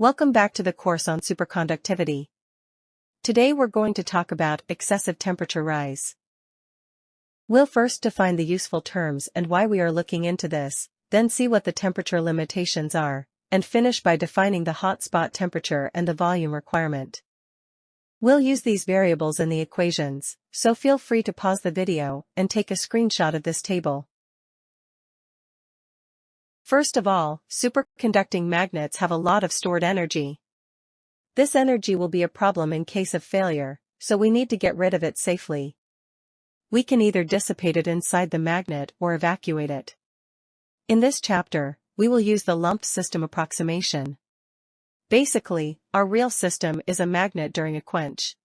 Welcome back to the course on superconductivity. Today we're going to talk about excessive temperature rise. We'll first define the useful terms and why we are looking into this, then see what the temperature limitations are, and finish by defining the hotspot temperature and the volume requirement. We'll use these variables in the equations, so feel free to pause the video and take a screenshot of this table. First of all, superconducting magnets have a lot of stored energy. This energy will be a problem in case of failure, so we need to get rid of it safely. We can either dissipate it inside the magnet or evacuate it. In this chapter, we will use the lump system approximation. Basically, our real system is a magnet during a quench.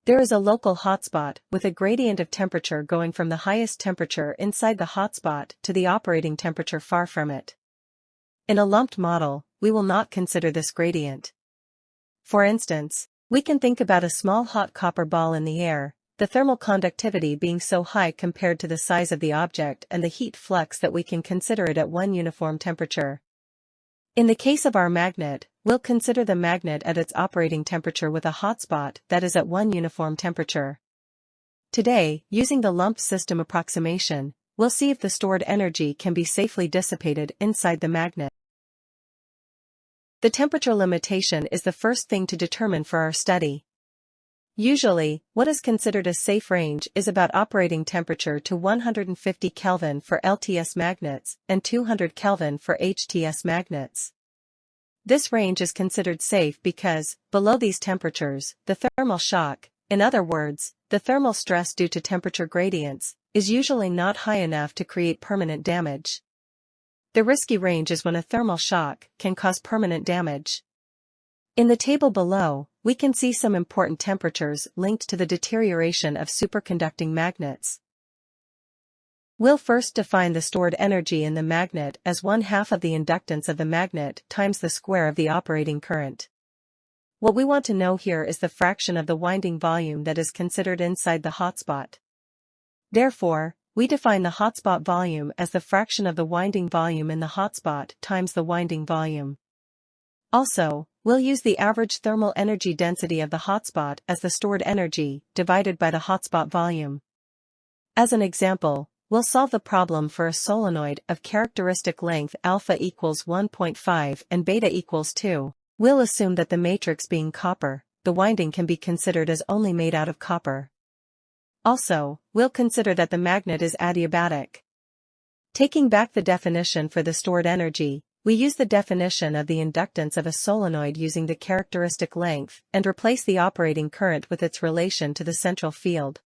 There is a local hotspot with a gradient of temperature going from the highest temperature inside the hotspot to the operating temperature far from it. In a lumped model, we will not consider this gradient. For instance, we can think about a small hot copper ball in the air, the thermal conductivity being so high compared to the size of the object and the heat flux that we can consider it at one uniform temperature. In the case of our magnet, we'll consider the magnet at its operating temperature with a hotspot that is at one uniform temperature. Today, using the lump system approximation, we'll see if the stored energy can be safely dissipated inside the magnet. The temperature limitation is the first thing to determine for our study. Usually, what is considered a safe range is about operating temperature to 150 Kelvin for LTS magnets and 200 Kelvin for HTS magnets. This range is considered safe because, below these temperatures, the thermal shock, in other words, the thermal stress due to temperature gradients, is usually not high enough to create permanent damage. The risky range is when a thermal shock can cause permanent damage. In the table below, we can see some important temperatures linked to the deterioration of superconducting magnets. We'll first define the stored energy in the magnet as 1/2 of the inductance of the magnet times the square of the operating current. What we want to know here is the fraction of the winding volume that is considered inside the hotspot. Therefore, we define the hotspot volume as the fraction of the winding volume in the hotspot times the winding volume. Also, we'll use the average thermal energy density of the hotspot as the stored energy divided by the hotspot volume. As an example, we'll solve the problem for a solenoid of characteristic length alpha equals 1.5 and beta equals 2. We'll assume that the matrix being copper, the winding can be considered as only made out of copper. Also, we'll consider that the magnet is adiabatic. Taking back the definition for the stored energy, we use the definition of the inductance of a solenoid using the characteristic length and replace the operating current with its relation to the central field.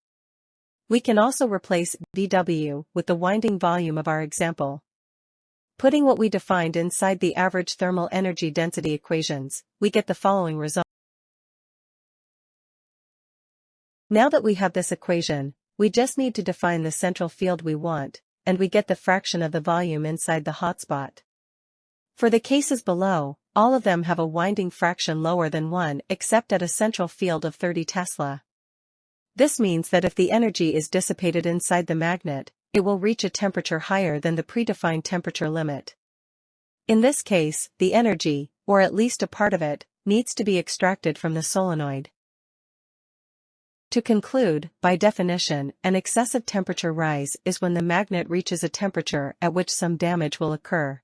We can also replace VW with the winding volume of our example. Putting what we defined inside the average thermal energy density equations, we get the following result. Now that we have this equation, we just need to define the central field we want, and we get the fraction of the volume inside the hotspot. For the cases below, all of them have a winding fraction lower than 1 except at a central field of 30 Tesla. This means that if the energy is dissipated inside the magnet, it will reach a temperature higher than the predefined temperature limit. In this case, the energy, or at least a part of it, needs to be extracted from the solenoid. To conclude, by definition, an excessive temperature rise is when the magnet reaches a temperature at which some damage will occur.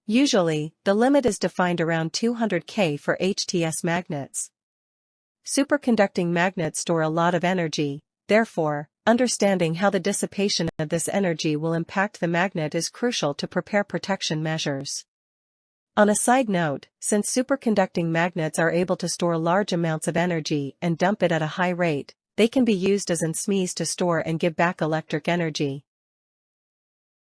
Usually, the limit is defined around 200 K for HTS magnets. Superconducting magnets store a lot of energy, therefore, understanding how the dissipation of this energy will impact the magnet is crucial to prepare protection measures. On a side note, since superconducting magnets are able to store large amounts of energy and dump it at a high rate, they can be used as in SMEs to store and give back electric energy.